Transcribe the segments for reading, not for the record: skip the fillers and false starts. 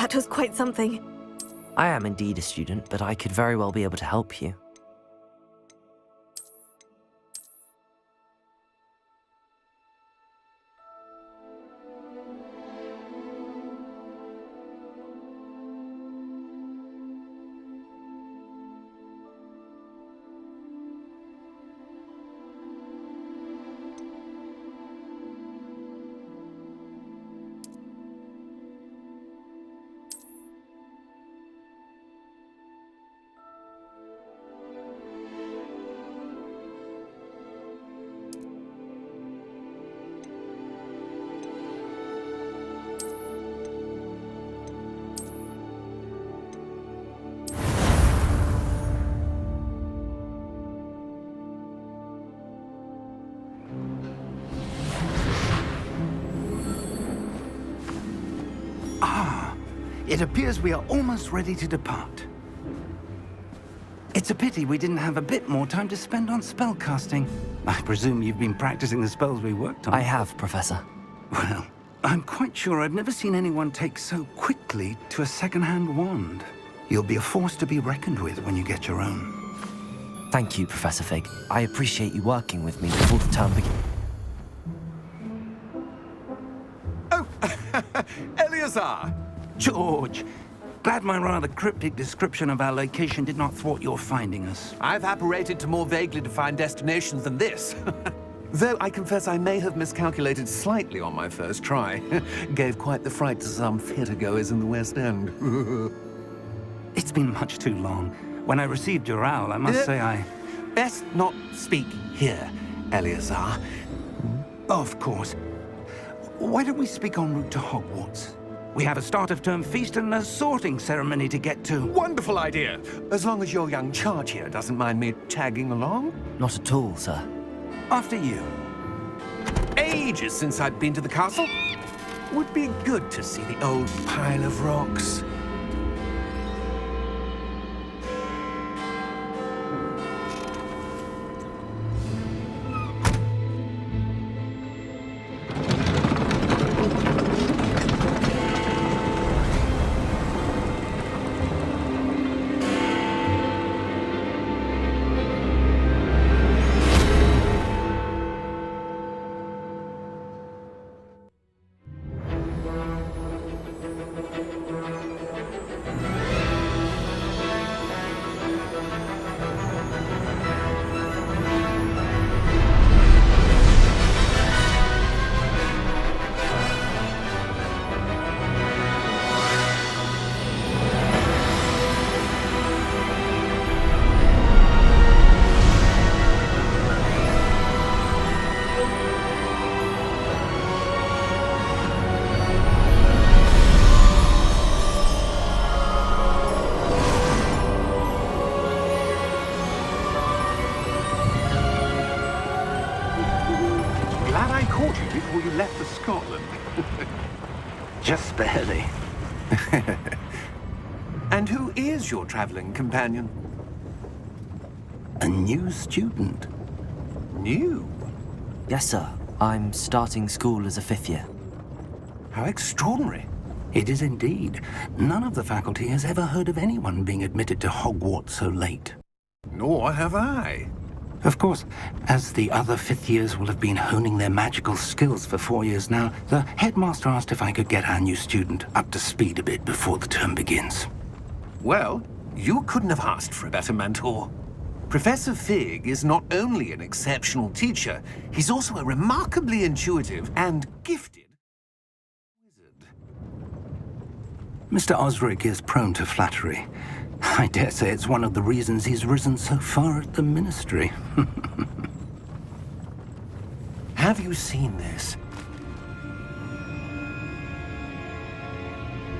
That was quite something. I am indeed a student, but I could very well be able to help you. It appears we are almost ready to depart. It's a pity we didn't have a bit more time to spend on spellcasting. I presume you've been practicing the spells we worked on. I have, Professor. Well, I'm quite sure I've never seen anyone take so quickly to a second-hand wand. You'll be a force to be reckoned with when you get your own. Thank you, Professor Fig. I appreciate you working with me before the term begins. Oh, Eleazar! George, glad my rather cryptic description of our location did not thwart your finding us. I've apparated to more vaguely defined destinations than this. Though I confess I may have miscalculated slightly on my first try. Gave quite the fright to some theatre-goers in the West End. It's been much too long. When I received your owl, I must say I... Best not speak here, Eleazar. Of course. Why don't we speak en route to Hogwarts? We have a start-of-term feast and a sorting ceremony to get to. Wonderful idea! As long as your young charge here doesn't mind me tagging along. Not at all, sir. After you. Ages since I'd been to the castle. Would be good to see the old pile of rocks. Before you left for Scotland. Just barely. And who is your traveling companion? A new student. New? Yes, sir. I'm starting school as a 5th year. How extraordinary. It is indeed. None of the faculty has ever heard of anyone being admitted to Hogwarts so late. Nor have I. Of course, as the other 5th years will have been honing their magical skills for 4 years now, the headmaster asked if I could get our new student up to speed a bit before the term begins. Well, you couldn't have asked for a better mentor. Professor Fig is not only an exceptional teacher, he's also a remarkably intuitive and gifted wizard. Mr. Osric is prone to flattery. I dare say it's one of the reasons he's risen so far at the Ministry. Have you seen this?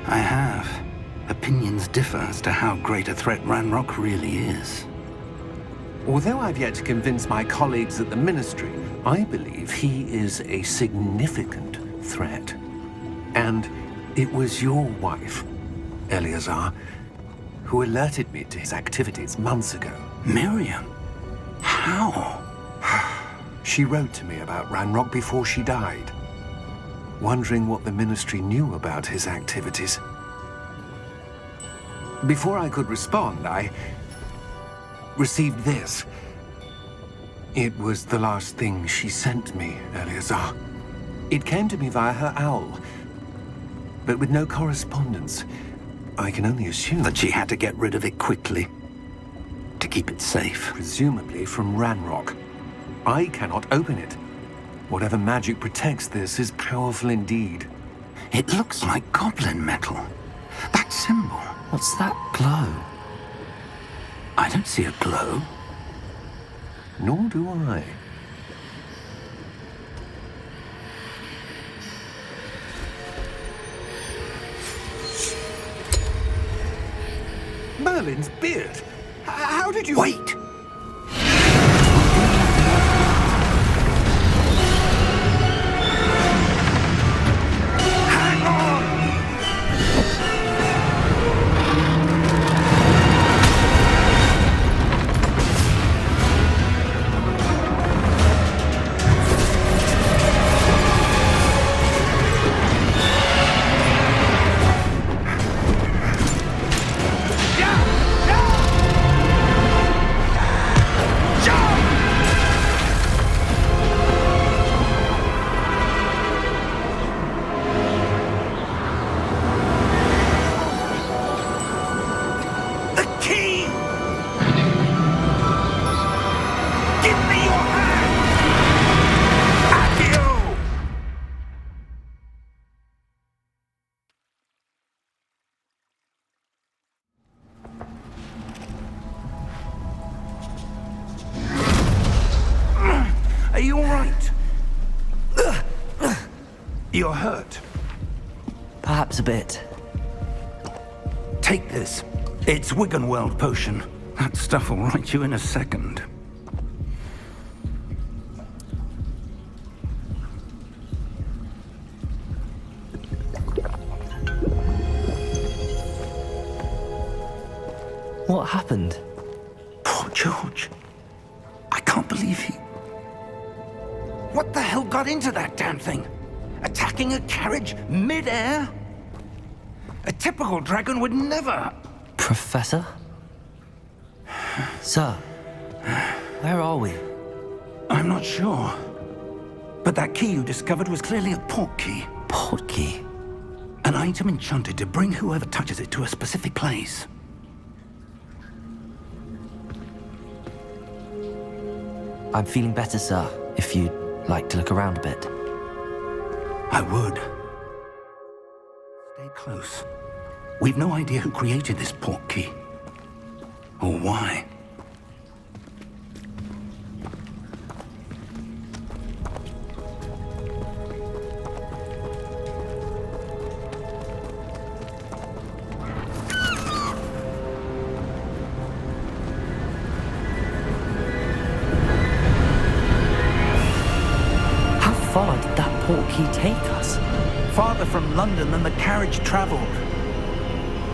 I have. Opinions differ as to how great a threat Ranrock really is. Although I've yet to convince my colleagues at the Ministry, I believe he is a significant threat. And it was your wife, Eleazar, who alerted me to his activities months ago. Miriam? How? She wrote to me about Ranrock before she died, wondering what the Ministry knew about his activities. Before I could respond, I received this. It was the last thing she sent me, Eleazar. It came to me via her owl, but with no correspondence. I can only assume That she had to get rid of it quickly to keep it safe. presumably from Ranrock. I cannot open it. Whatever magic protects this is powerful indeed. It looks like goblin metal. That symbol. What's that glow? I don't see a glow. Nor do I. Merlin's beard. How did you... Wait! Hang on! The key! Give me your hand! Accio! Are you all right? You're hurt. Perhaps a bit. Take this. It's Wiggenweld potion. That stuff will right you in a second. What happened? Poor George. I can't believe he... What the hell got into that damn thing? Attacking a carriage mid-air? A typical dragon would never... Professor? Sir, where are we? I'm not sure. But that key you discovered was clearly a port key. Port key? An item enchanted to bring whoever touches it to a specific place. I'm feeling better, sir, if you'd like to look around a bit. I would. Stay close. We've no idea who created this port key. Or why. How far did that port key take us? Farther from London than the carriage traveled.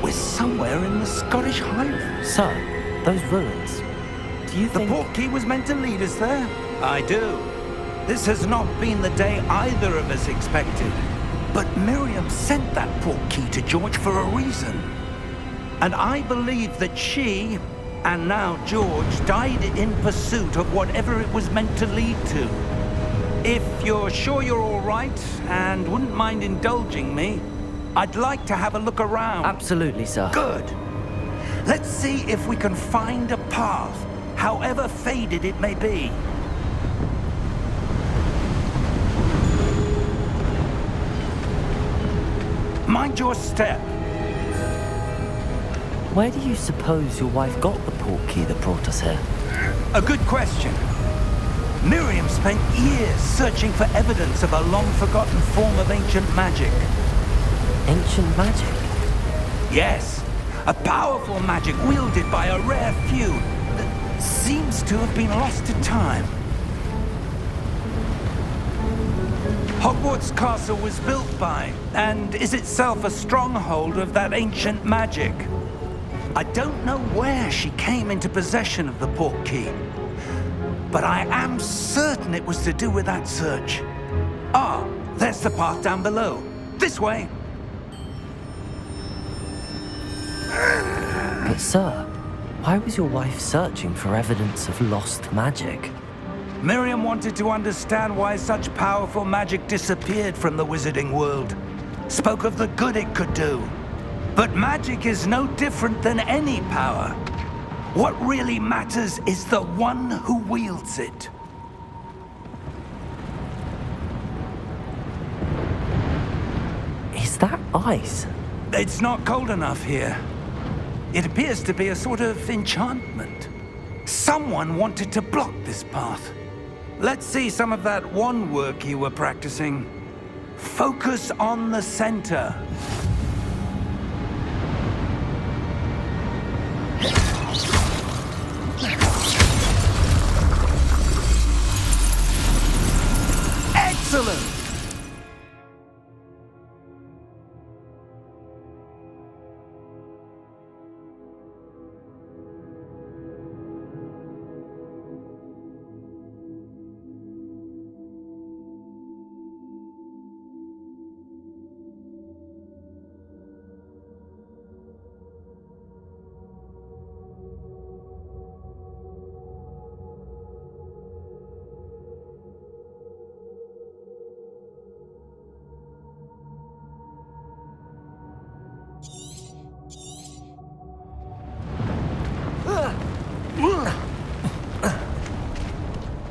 We're somewhere in the Scottish Highlands. Sir, those ruins. Do you The think... port key was meant to lead us there? I do. This has not been the day either of us expected. But Miriam sent that port key to George for a reason. And I believe that she, and now George, died in pursuit of whatever it was meant to lead to. If you're sure you're all right and wouldn't mind indulging me, I'd like to have a look around. Absolutely, sir. Good. Let's see if we can find a path, however faded it may be. Mind your step. Where do you suppose your wife got the port key that brought us here? A good question. Miriam spent years searching for evidence of a long-forgotten form of ancient magic. Ancient magic? Yes, a powerful magic wielded by a rare few that seems to have been lost to time. Hogwarts Castle was built by, and is itself a stronghold of that ancient magic. I don't know where she came into possession of the port key, but I am certain it was to do with that search. Ah, there's the path down below. This way. But sir, why was your wife searching for evidence of lost magic? Miriam wanted to understand why such powerful magic disappeared from the wizarding world. Spoke of the good it could do. But magic is no different than any power. What really matters is the one who wields it. Is that ice? It's not cold enough here. It appears to be a sort of enchantment. Someone wanted to block this path. Let's see some of that wand work you were practicing. Focus on the center. Excellent!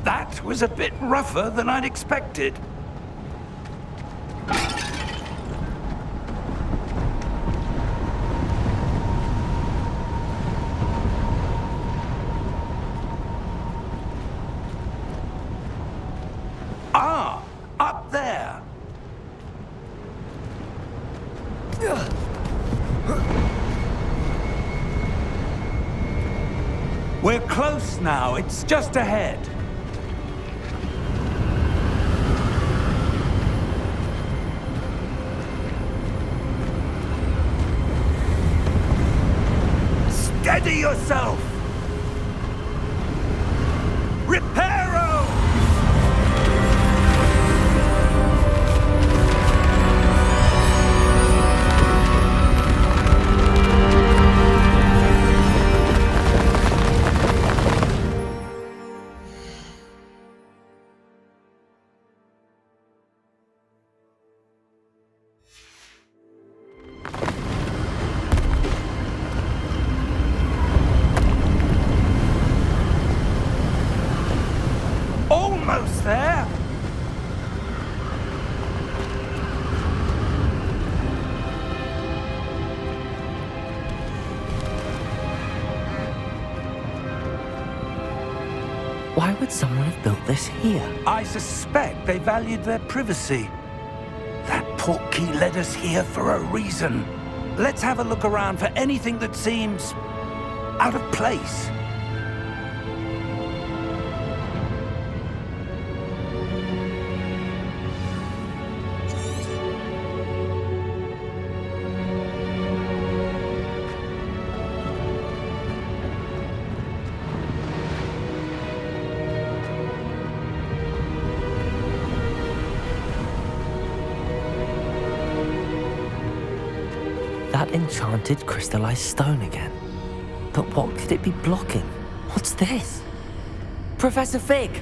That was a bit rougher than I'd expected. Ah, up there. We're close now. It's just ahead. Steady yourself! Reparo! Almost there. Why would someone have built this here? I suspect they valued their privacy. That portkey led us here for a reason. Let's have a look around for anything that seems out of place. That enchanted crystallized stone again. But what could it be blocking? What's this? Professor Fig!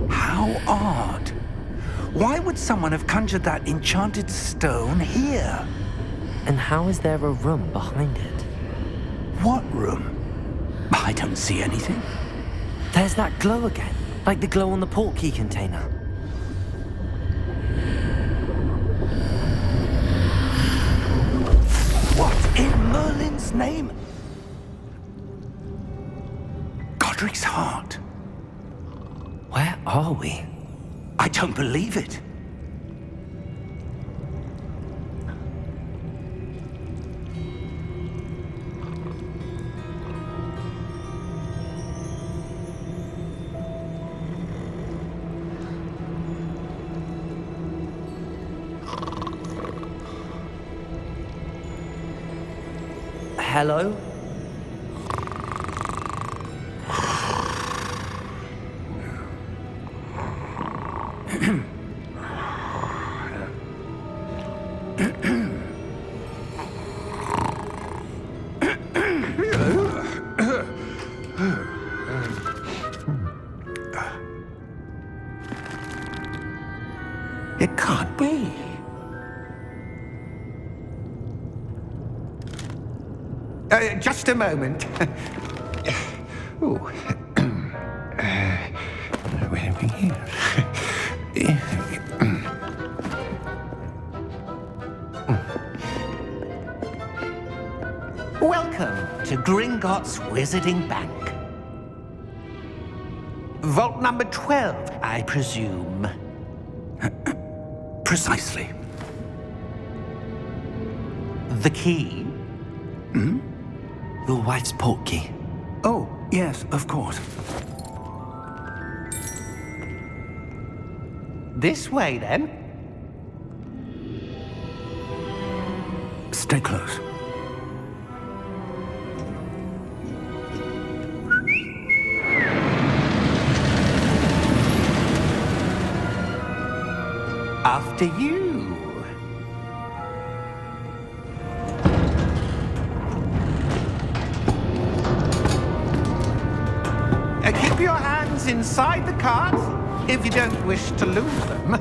How odd. Why would someone have conjured that enchanted stone here? And how is there a room behind it? What room? I don't see anything. There's that glow again, like the glow on the portkey container. What in Merlin's name? Godric's heart. Where are we? I don't believe it. Hello? It can't be. Just a moment. Oh. Where are we here? Welcome to Gringotts Wizarding Bank. Vault number 12, I presume. Precisely. The key? Your wife's portkey. Oh, yes, of course. This way, then. Stay close. After you. Keep your hands inside the cart if you don't wish to lose them.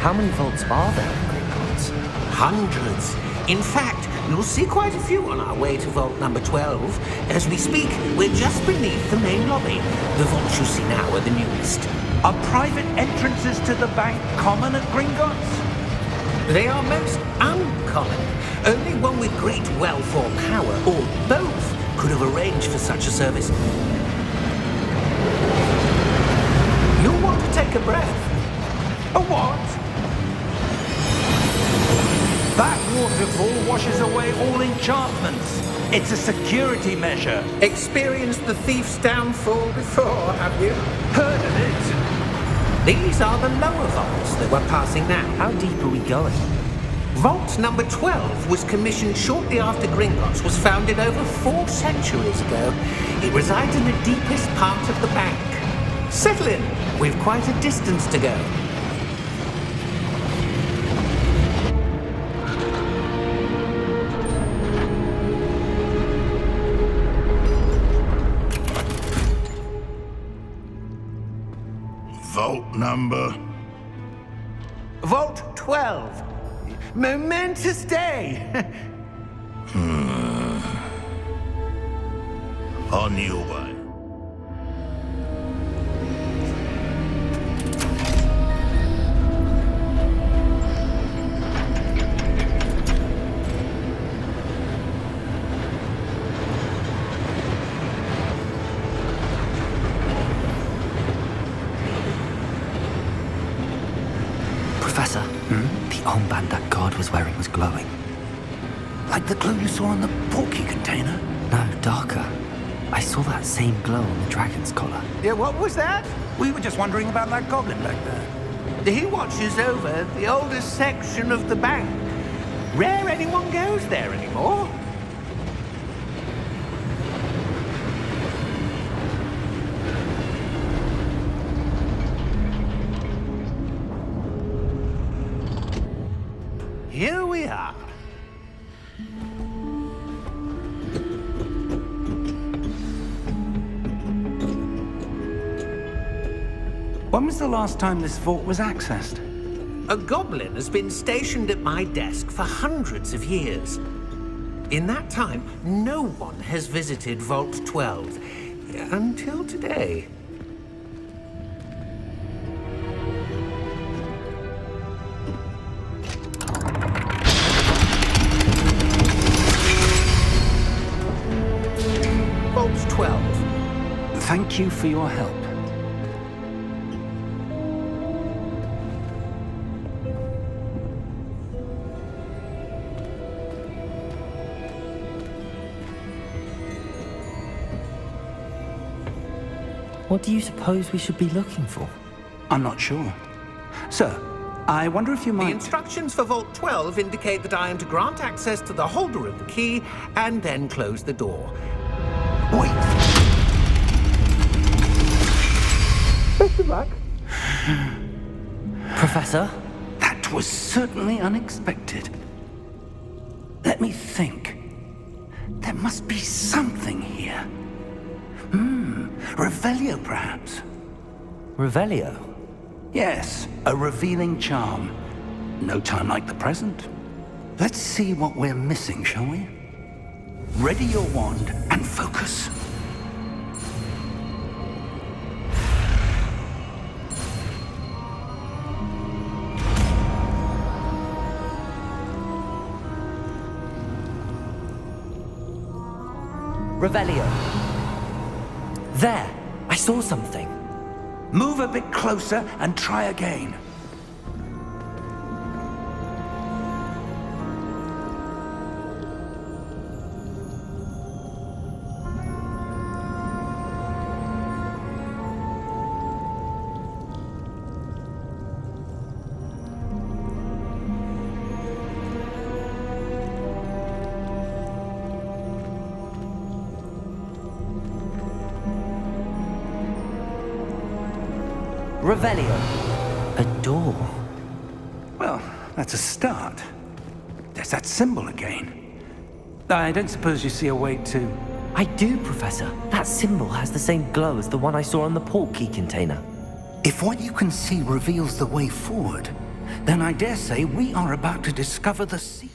How many vaults are there in Gringotts? Hundreds. In fact, you'll see quite a few on our way to vault number 12. As we speak, we're just beneath the main lobby. The vaults you see now are the newest. Are private entrances to the bank common at Gringotts? They are most uncommon. Only one with great wealth or power, or both, could have arranged for such a service. You'll want to take a breath. A what? That waterfall washes away all enchantments. It's a security measure. Experienced the thief's downfall before, have you? Heard of it? These are the lower vaults that we're passing now. How deep are we going? Vault number 12 was commissioned shortly after Gringotts was founded over 4 centuries ago. It resides in the deepest part of the bank. Settle in. We've quite a distance to go. Vault number? Vault 12. Momentous day. On your way. Professor, the armband that guard was wearing was glowing. Like the glow you saw on the portkey container? No, darker. I saw that same glow on the dragon's collar. Yeah, what was that? We were just wondering about that goblin back there. He watches over the oldest section of the bank. Rare anyone goes there anymore. Here we are. When was the last time this vault was accessed? A goblin has been stationed at my desk for hundreds of years. In that time, no one has visited Vault 12 until today. Vault 12. Thank you for your help. What do you suppose we should be looking for? I'm not sure. Sir, I wonder if you The might... instructions for Vault 12 indicate that I am to grant access to the holder of the key and then close the door. Wait! Best of luck. Professor? That was certainly unexpected. Let me think. There must be something here. Revelio, perhaps? Revelio? Yes, a revealing charm. No time like the present. Let's see what we're missing, shall we? Ready your wand and focus. Revelio. There! I saw something. Move a bit closer and try again. Revelio. A door. Well, that's a start. There's that symbol again. I don't suppose you see a way to... I do, Professor. That symbol has the same glow as the one I saw on the port key container. If what you can see reveals the way forward, then I dare say we are about to discover the secret.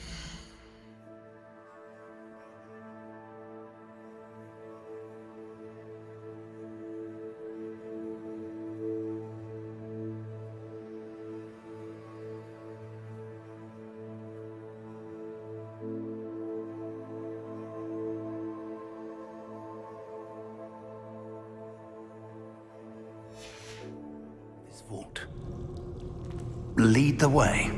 Vault. Lead the way.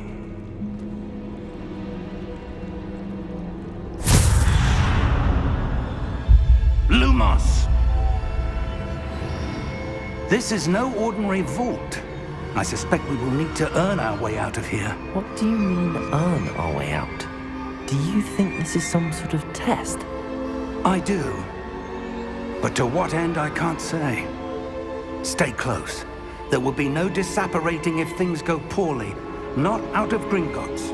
Lumos! This is no ordinary vault. I suspect we will need to earn our way out of here. What do you mean, earn our way out? Do you think this is some sort of test? I do. But to what end, I can't say. Stay close. There will be no disapparating if things go poorly. Not out of Gringotts.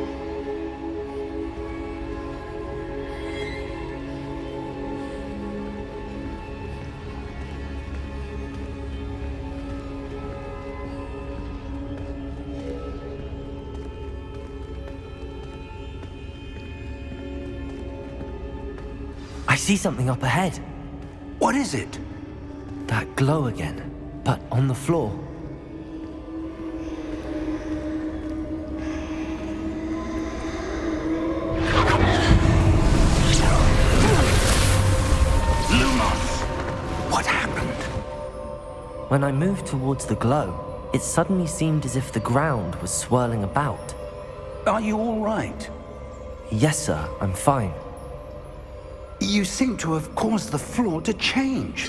I see something up ahead. What is it? That glow again, but on the floor. When I moved towards the glow, it suddenly seemed as if the ground was swirling about. Are you all right? Yes, sir, I'm fine. You seem to have caused the floor to change.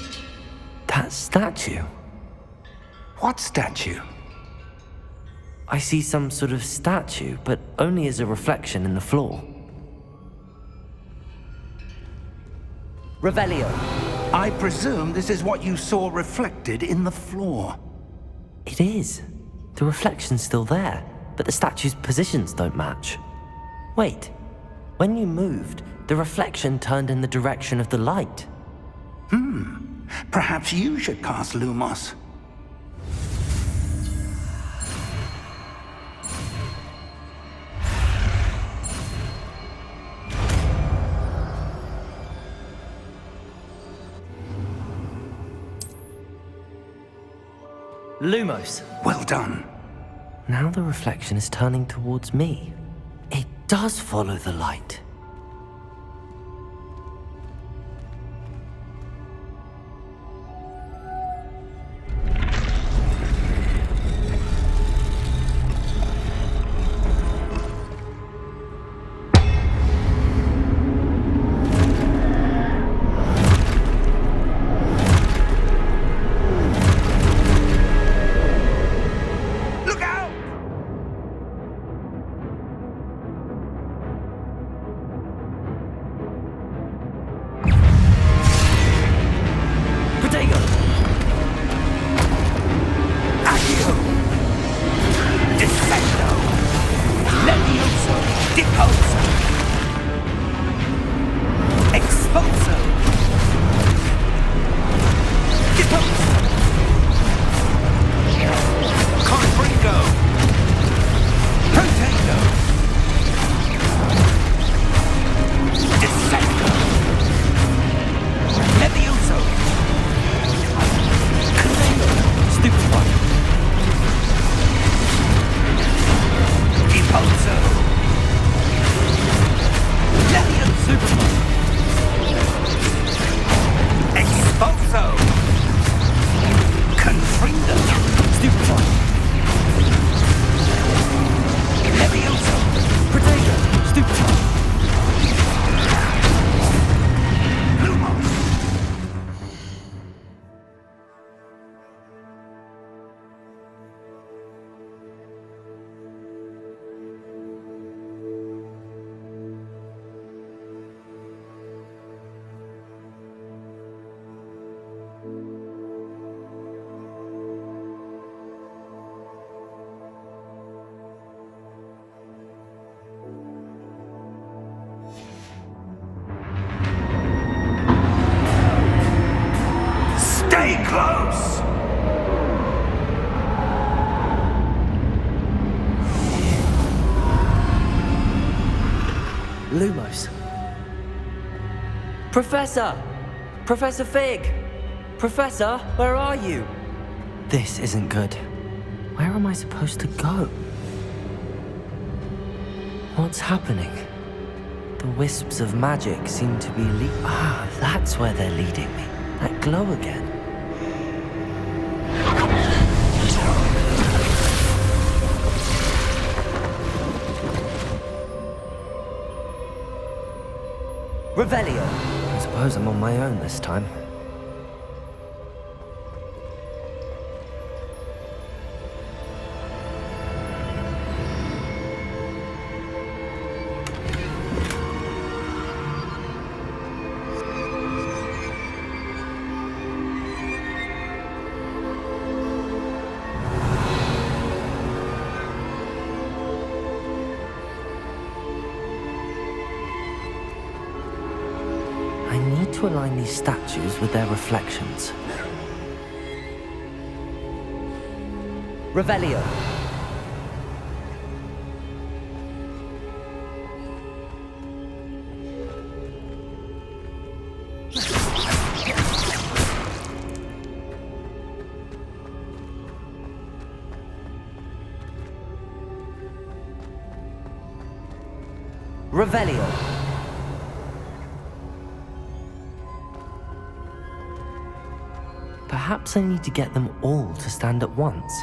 That statue? What statue? I see some sort of statue, but only as a reflection in the floor. Revelio. I presume this is what you saw reflected in the floor. It is. The reflection's still there, but the statue's positions don't match. Wait. When you moved, the reflection turned in the direction of the light. Perhaps you should cast Lumos. Lumos. Well done. Now the reflection is turning towards me. It does follow the light. close! Lumos. Professor! Professor Fig! Professor, where are you? This isn't good. Where am I supposed to go? What's happening? The wisps of magic seem to be that's where they're leading me. That glow again. Revelio! I suppose I'm on my own this time. I need to align these statues with their reflections. Revelio. Revelio. Perhaps I need to get them all to stand at once.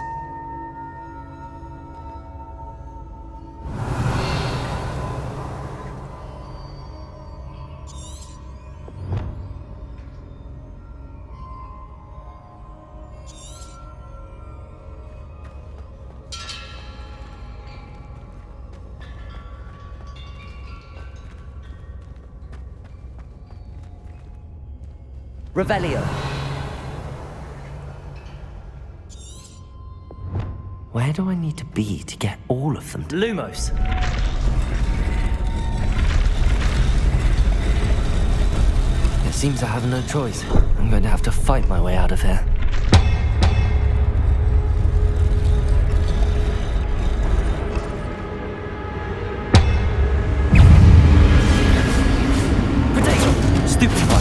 Revelio. Where do I need to be to get all of them? Lumos! It seems I have no choice. I'm going to have to fight my way out of here. Potato! Stupefy!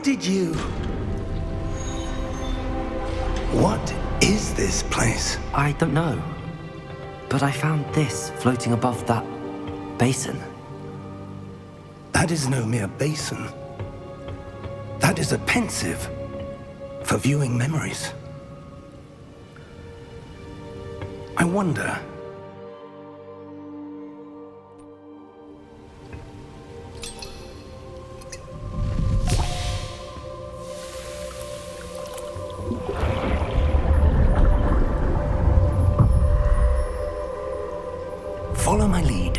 did you... What is this place? I don't know. But I found this floating above that basin. That is no mere basin. That is a pensive for viewing memories. I wonder... Follow my lead.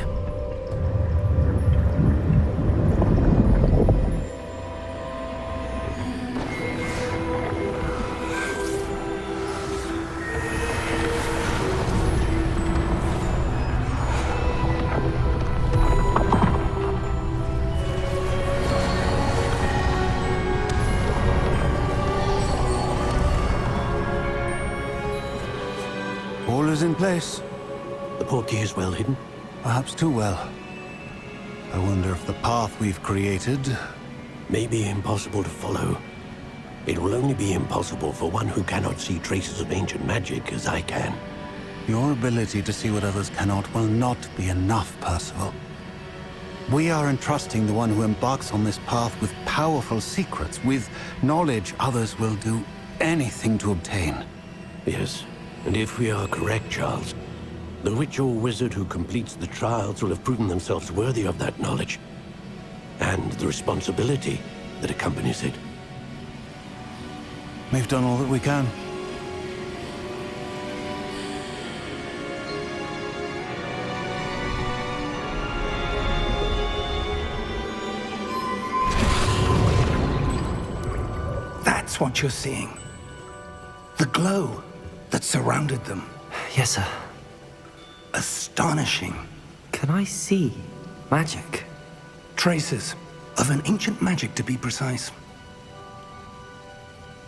All is in place. The portkey is well hidden. Perhaps too well. I wonder if the path we've created... May be impossible to follow. It will only be impossible for one who cannot see traces of ancient magic as I can. Your ability to see what others cannot will not be enough, Percival. We are entrusting the one who embarks on this path with powerful secrets, with knowledge others will do anything to obtain. Yes, and if we are correct, Charles, the witch or wizard who completes the trials will have proven themselves worthy of that knowledge, and the responsibility that accompanies it. We've done all that we can. That's what you're seeing. The glow that surrounded them. Yes, sir. Astonishing. Can I see magic? Traces of an ancient magic, to be precise.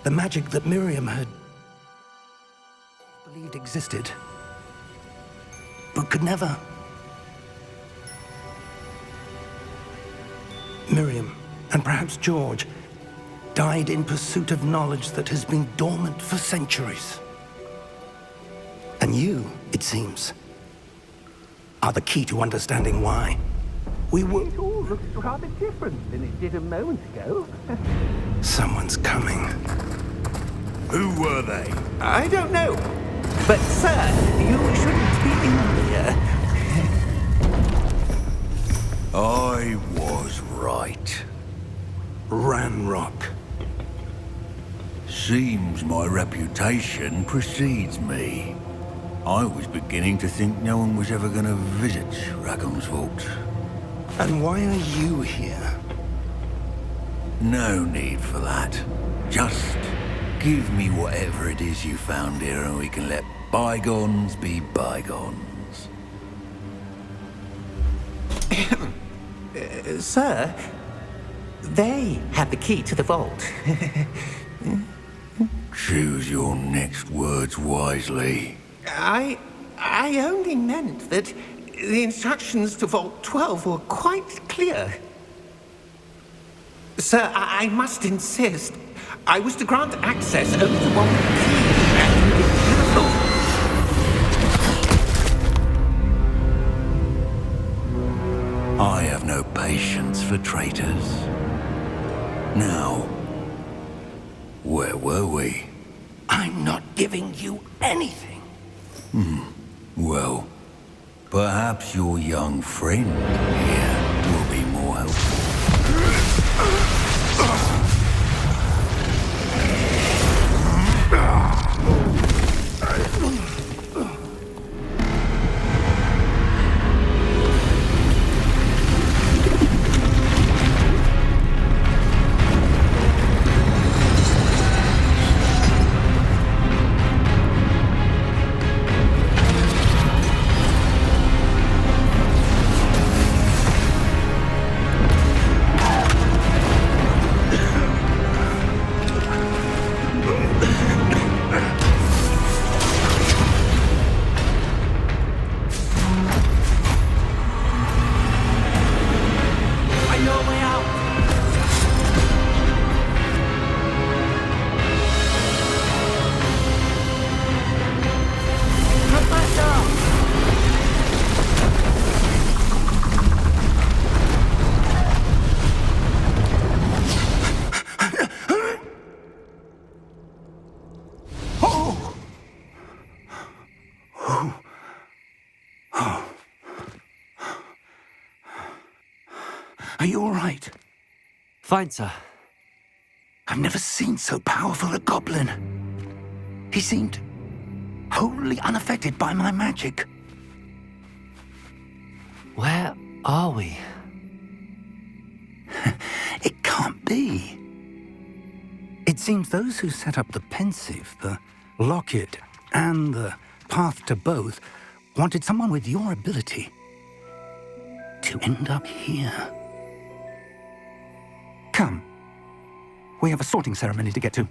The magic that Miriam had believed existed, but could never. Miriam, and perhaps George, died in pursuit of knowledge that has been dormant for centuries. And you, it seems, are the key to understanding why. We will... It all looks rather different than it did a moment ago. Someone's coming. Who were they? I don't know. But, sir, you shouldn't be in here. I was right. Ranrock. Seems my reputation precedes me. I was beginning to think no one was ever going to visit Rackham's Vault. And why are you here? No need for that. Just give me whatever it is you found here and we can let bygones be bygones. Sir, they have the key to the vault. Choose your next words wisely. I only meant that the instructions to Vault 12 were quite clear. Sir, I must insist. I was to grant access only to one key, and I have no patience for traitors. Now, where were we? I'm not giving you anything. Well, perhaps your young friend here will be more helpful. Are you all right? Fine, sir. I've never seen so powerful a goblin. He seemed wholly unaffected by my magic. Where are we? It can't be. It seems those who set up the pensive, the locket, and the path to both wanted someone with your ability to end up here. Come. We have a sorting ceremony to get to.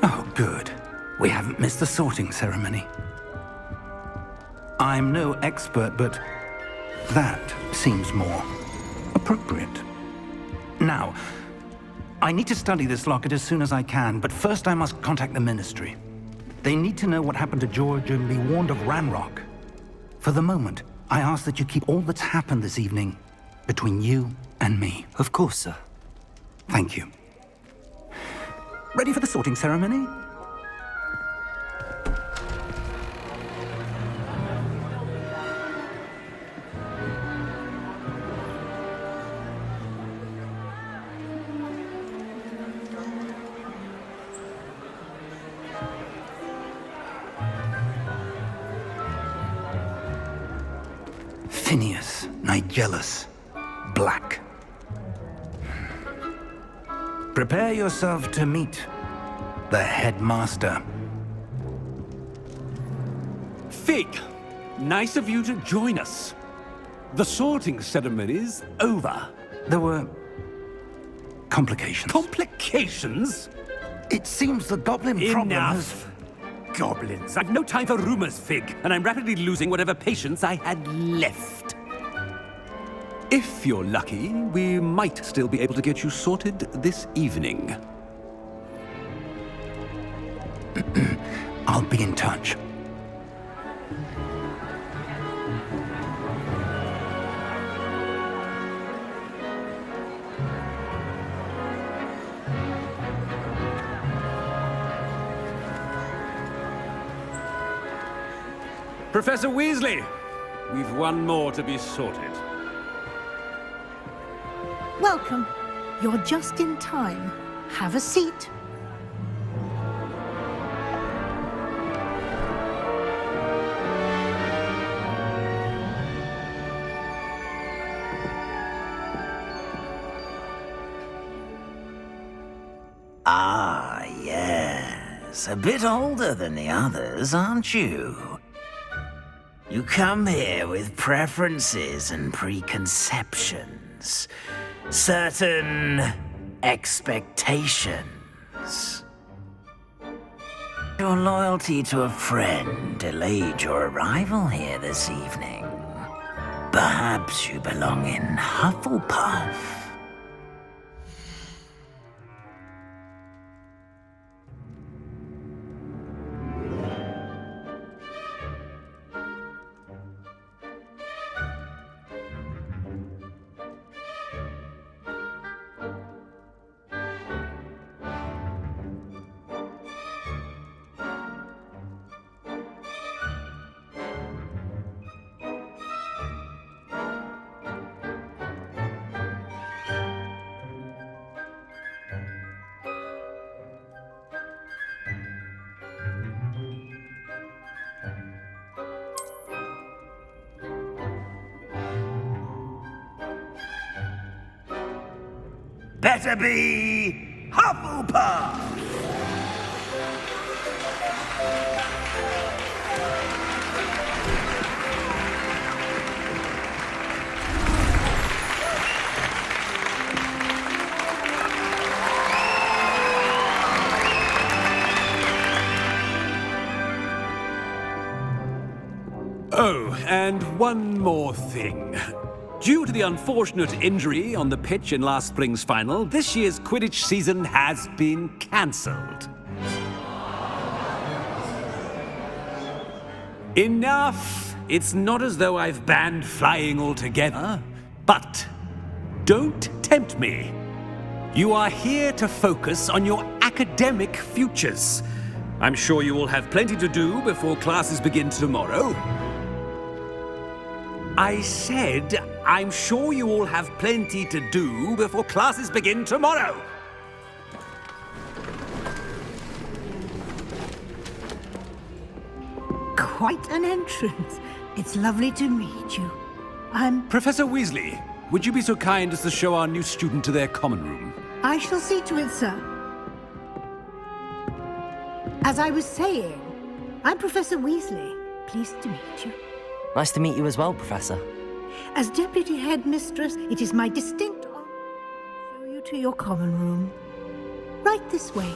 Oh, good. We haven't missed the sorting ceremony. I'm no expert, but that seems more appropriate. Now, I need to study this locket as soon as I can, but first I must contact the Ministry. They need to know what happened to George and be warned of Ranrock. For the moment, I ask that you keep all that's happened this evening between you and me. Of course, sir. Thank you. Ready for the sorting ceremony? Phineas, Nigellus, Black. Prepare yourself to meet the headmaster. Fig, nice of you to join us. The sorting ceremony's over. There were complications. Complications? It seems the goblin problem has... Enough. Goblins. I've no time for rumors, Fig, and I'm rapidly losing whatever patience I had left. If you're lucky, we might still be able to get you sorted this evening. I'll be in touch. Professor Weasley, we've one more to be sorted. Welcome. You're just in time. Have a seat. Ah, yes. A bit older than the others, aren't you? You come here with preferences and preconceptions. Certain expectations. Your loyalty to a friend delayed your arrival here this evening. Perhaps you belong in Hufflepuff. better be Hufflepuff! Oh, and one more thing. Due to the unfortunate injury on the pitch in last spring's final, this year's Quidditch season has been cancelled. Enough! It's not as though I've banned flying altogether, but don't tempt me. You are here to focus on your academic futures. I'm sure you will have plenty to do before classes begin tomorrow. I said, I'm sure you all have plenty to do before classes begin tomorrow. Quite an entrance. It's lovely to meet you. I'm... Professor Weasley, would you be so kind as to show our new student to their common room? I shall see to it, sir. As I was saying, I'm Professor Weasley. Pleased to meet you. Nice to meet you as well, Professor. As Deputy Headmistress, it is my distinct honor to show you to your common room. Right this way.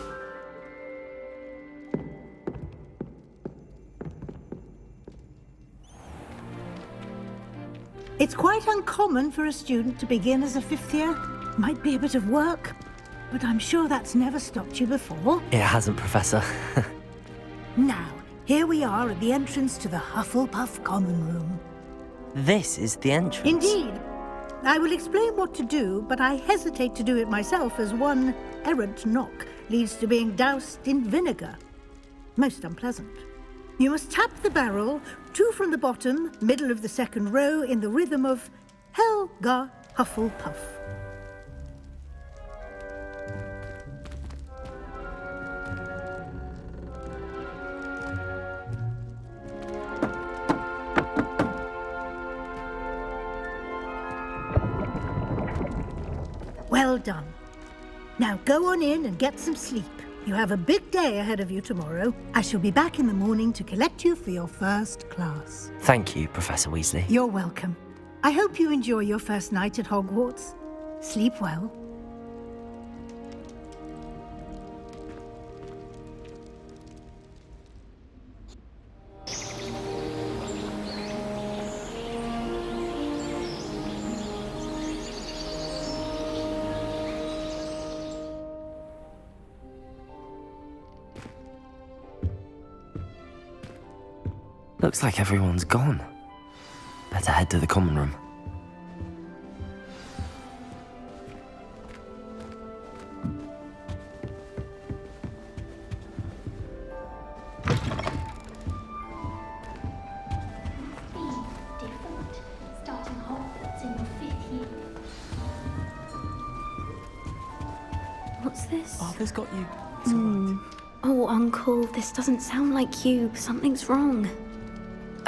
It's quite uncommon for a student to begin as a fifth year. Might be a bit of work, but I'm sure that's never stopped you before. It hasn't, Professor. Now, here we are at the entrance to the Hufflepuff Common Room. This is the entrance. Indeed. I will explain what to do, but I hesitate to do it myself as one errant knock leads to being doused in vinegar. Most unpleasant. You must tap the barrel, 2 from the bottom, middle of the second row, in the rhythm of Helga Hufflepuff. Well done. Now go on in and get some sleep. You have a big day ahead of you tomorrow. I shall be back in the morning to collect you for your first class. Thank you, Professor Weasley. You're welcome. I hope you enjoy your first night at Hogwarts. Sleep well. Looks like everyone's gone. Better head to the common room. Different, starting Hogwarts in your 5th year. What's this? Arthur's got you. It's all right. Oh, Uncle, this doesn't sound like you. Something's wrong.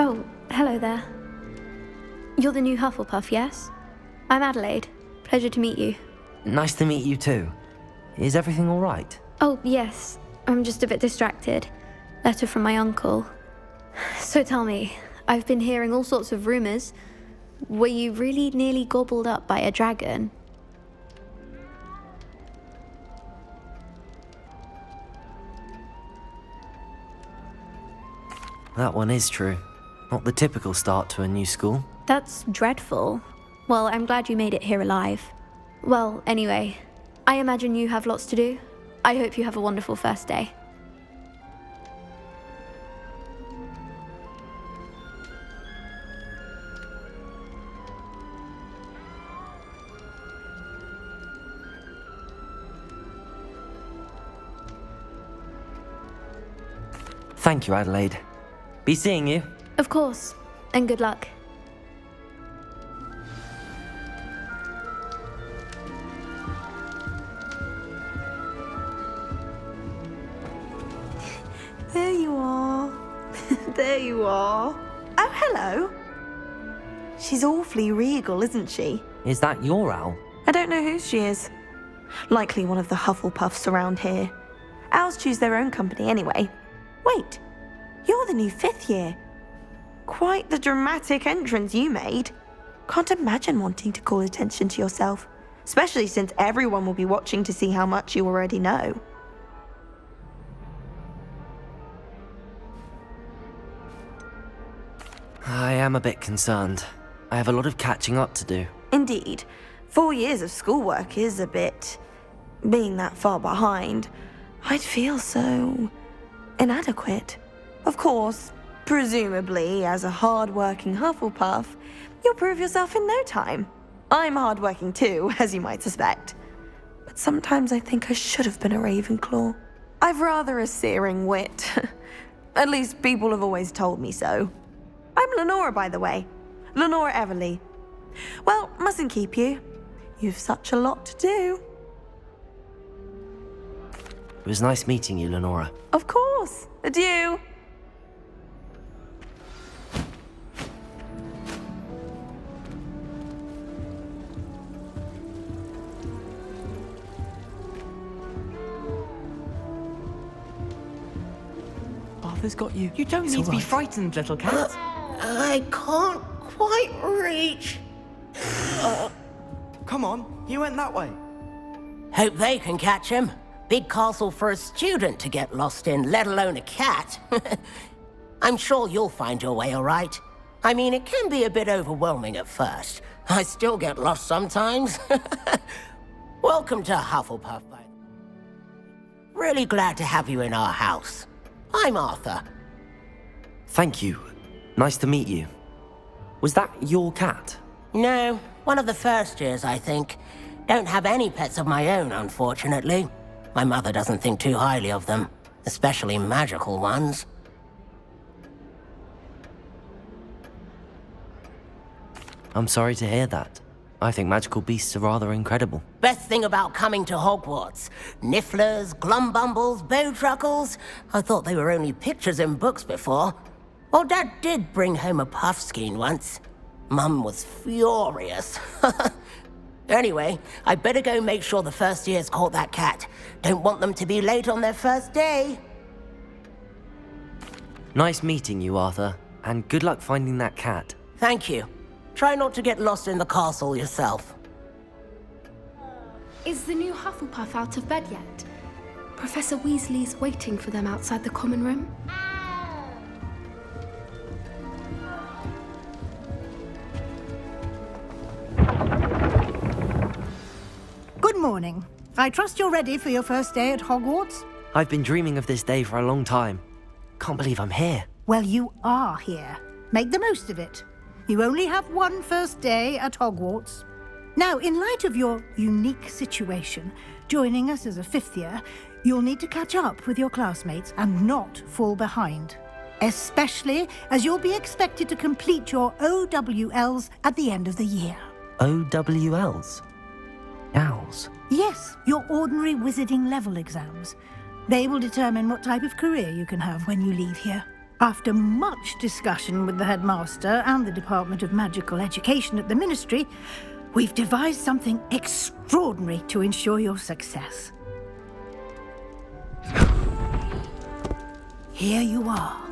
Oh, hello there. You're the new Hufflepuff, yes? I'm Adelaide. Pleasure to meet you. Nice to meet you too. Is everything all right? Oh, yes. I'm just a bit distracted. Letter from my uncle. So tell me, I've been hearing all sorts of rumors. Were you really nearly gobbled up by a dragon? That one is true. Not the typical start to a new school. That's dreadful. Well, I'm glad you made it here alive. Well, anyway, I imagine you have lots to do. I hope you have a wonderful first day. Thank you, Adelaide. Be seeing you. Of course, and good luck. There you are. There you are. Oh, hello. She's awfully regal, isn't she? Is that your owl? I don't know who she is. Likely one of the Hufflepuffs around here. Owls choose their own company anyway. Wait, you're the new 5th year. Quite the dramatic entrance you made. Can't imagine wanting to call attention to yourself, especially since everyone will be watching to see how much you already know. I am a bit concerned. I have a lot of catching up to do. Indeed. 4 years of schoolwork is a bit... Being that far behind, I'd feel so... inadequate. Of course, presumably, as a hard-working Hufflepuff, you'll prove yourself in no time. I'm hard-working too, as you might suspect. But sometimes I think I should have been a Ravenclaw. I've rather a searing wit. At least people have always told me so. I'm Lenora, by the way. Lenora Everly. Well, mustn't keep you. You've such a lot to do. It was nice meeting you, Lenora. Of course. Adieu. Arthur's got you. You don't need to be frightened, little cat. I can't quite reach. Come on, he went that way. Hope they can catch him. Big castle for a student to get lost in, let alone a cat. I'm sure you'll find your way all right. I mean, it can be a bit overwhelming at first. I still get lost sometimes. Welcome to Hufflepuff. Really glad to have you in our house. I'm Arthur. Thank you. Nice to meet you. Was that your cat? No, one of the first years, I think. Don't have any pets of my own, unfortunately. My mother doesn't think too highly of them, especially magical ones. I'm sorry to hear that. I think magical beasts are rather incredible. Best thing about coming to Hogwarts. Nifflers, glumbumbles, bowtruckles. I thought they were only pictures in books before. Well, Dad did bring home a puffskein once. Mum was furious. Anyway, I better go make sure the first years caught that cat. Don't want them to be late on their first day. Nice meeting you, Arthur. And good luck finding that cat. Thank you. Try not to get lost in the castle yourself. Is the new Hufflepuff out of bed yet? Professor Weasley's waiting for them outside the common room. Good morning. I trust you're ready for your first day at Hogwarts? I've been dreaming of this day for a long time. Can't believe I'm here. Well, you are here. Make the most of it. You only have one first day at Hogwarts. Now, in light of your unique situation, joining us as a 5th year, you'll need to catch up with your classmates and not fall behind. Especially as you'll be expected to complete your OWLs at the end of the year. OWLs? Owls? Yes, your ordinary wizarding level exams. They will determine what type of career you can have when you leave here. After much discussion with the headmaster and the Department of Magical Education at the Ministry, we've devised something extraordinary to ensure your success. Here you are.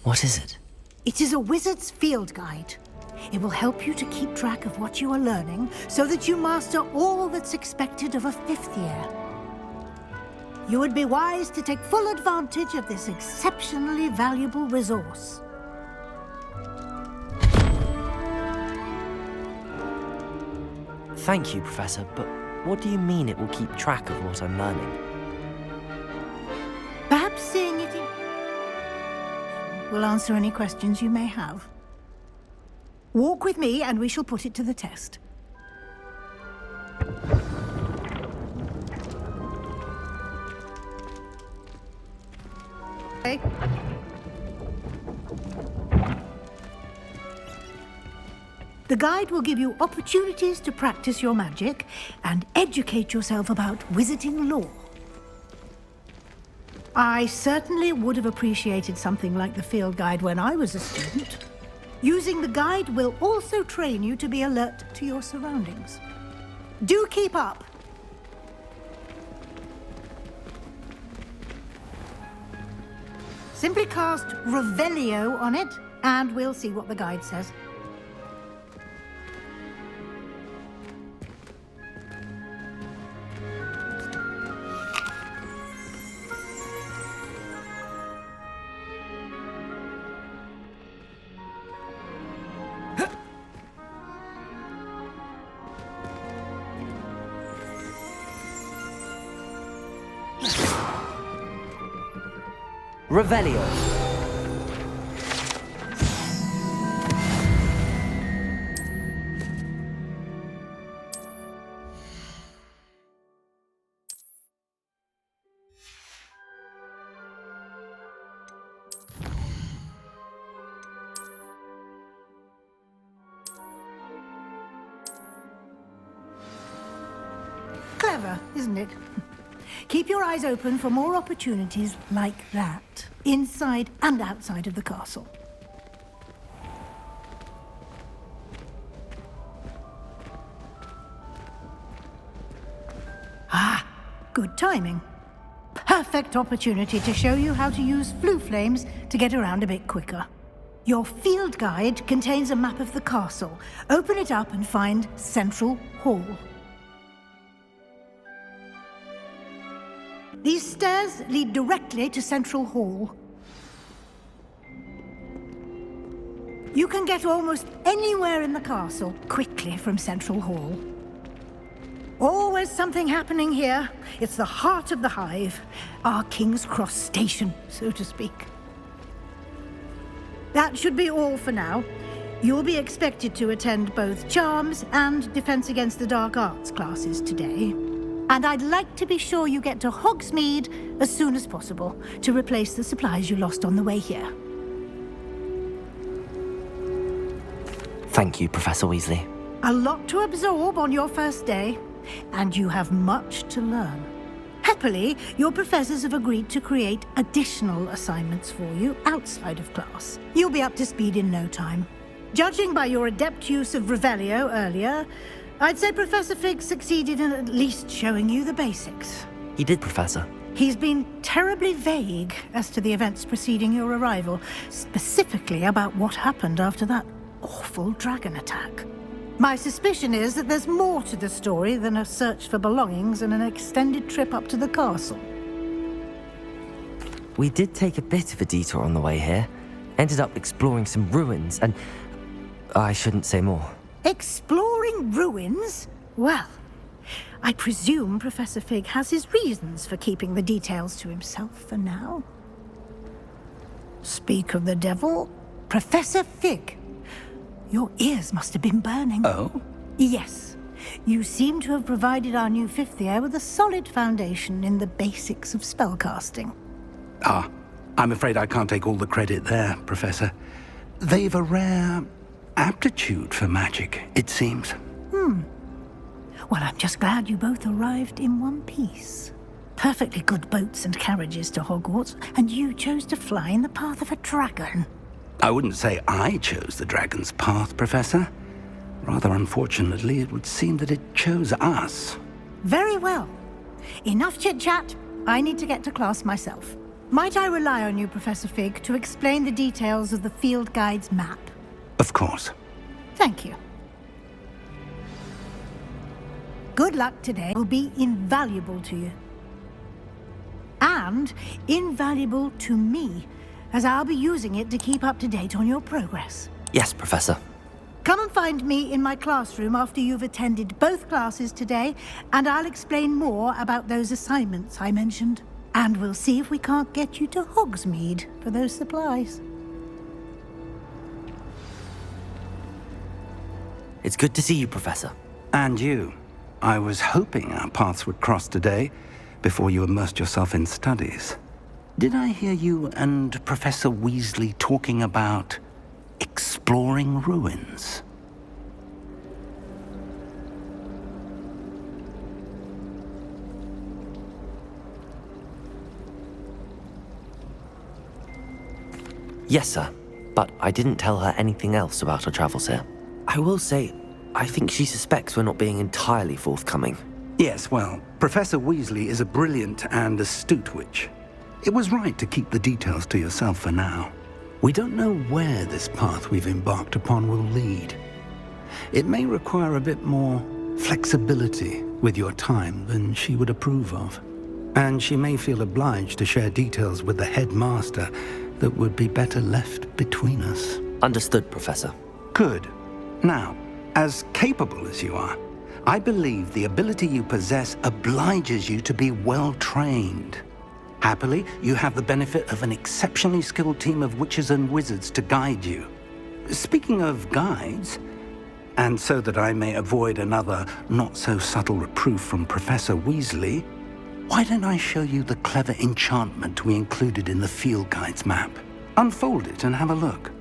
What is it? It is a wizard's field guide. It will help you to keep track of what you are learning so that you master all that's expected of a 5th year. You would be wise to take full advantage of this exceptionally valuable resource. Thank you, Professor, but what do you mean it will keep track of what I'm learning? Perhaps seeing it in... will answer any questions you may have. Walk with me and we shall put it to the test. Okay. The guide will give you opportunities to practice your magic and educate yourself about wizarding lore. I certainly would have appreciated something like the field guide when I was a student. Using the guide will also train you to be alert to your surroundings. Do keep up! Simply cast Revelio on it, and we'll see what the guide says. Revelio. Clever, isn't it? Keep your eyes open for more opportunities like that, inside and outside of the castle. Ah, good timing. Perfect opportunity to show you how to use flue flames to get around a bit quicker. Your field guide contains a map of the castle. Open it up and find Central Hall. These stairs lead directly to Central Hall. You can get almost anywhere in the castle quickly from Central Hall. Always something happening here. It's the heart of the hive, our King's Cross station, so to speak. That should be all for now. You'll be expected to attend both Charms and Defense Against the Dark Arts classes today. And I'd like to be sure you get to Hogsmeade as soon as possible to replace the supplies you lost on the way here. Thank you, Professor Weasley. A lot to absorb on your first day, and you have much to learn. Happily, your professors have agreed to create additional assignments for you outside of class. You'll be up to speed in no time. Judging by your adept use of Revelio earlier, I'd say Professor Fig succeeded in at least showing you the basics. He did, Professor. He's been terribly vague as to the events preceding your arrival, specifically about what happened after that awful dragon attack. My suspicion is that there's more to the story than a search for belongings and an extended trip up to the castle. We did take a bit of a detour on the way here. Ended up exploring some ruins and... I shouldn't say more. Exploring ruins? Well, I presume Professor Fig has his reasons for keeping the details to himself for now. Speak of the devil, Professor Fig. Your ears must have been burning. Oh? Yes. You seem to have provided our new fifth year with a solid foundation in the basics of spellcasting. Ah, I'm afraid I can't take all the credit there, Professor. They've a rare aptitude for magic, it seems. Well, I'm just glad you both arrived in one piece. Perfectly good boats and carriages to Hogwarts, and you chose to fly in the path of a dragon. I wouldn't say I chose the dragon's path, Professor. Rather unfortunately, it would seem that it chose us. Very well. Enough chit-chat. I need to get to class myself. Might I rely on you, Professor Fig, to explain the details of the field guide's map? Of course. Thank you. Good luck today will be invaluable to you. And invaluable to me, as I'll be using it to keep up to date on your progress. Yes, Professor. Come and find me in my classroom after you've attended both classes today, and I'll explain more about those assignments I mentioned. And we'll see if we can't get you to Hogsmeade for those supplies. It's good to see you, Professor. And you. I was hoping our paths would cross today, before you immersed yourself in studies. Did I hear you and Professor Weasley talking about exploring ruins? Yes, sir. But I didn't tell her anything else about her travels here. I will say, I think she suspects we're not being entirely forthcoming. Yes, well, Professor Weasley is a brilliant and astute witch. It was right to keep the details to yourself for now. We don't know where this path we've embarked upon will lead. It may require a bit more flexibility with your time than she would approve of. And she may feel obliged to share details with the headmaster that would be better left between us. Understood, Professor. Good. Now, as capable as you are, I believe the ability you possess obliges you to be well trained. Happily, you have the benefit of an exceptionally skilled team of witches and wizards to guide you. Speaking of guides, and so that I may avoid another not-so-subtle reproof from Professor Weasley, why don't I show you the clever enchantment we included in the field guide's map? Unfold it and have a look.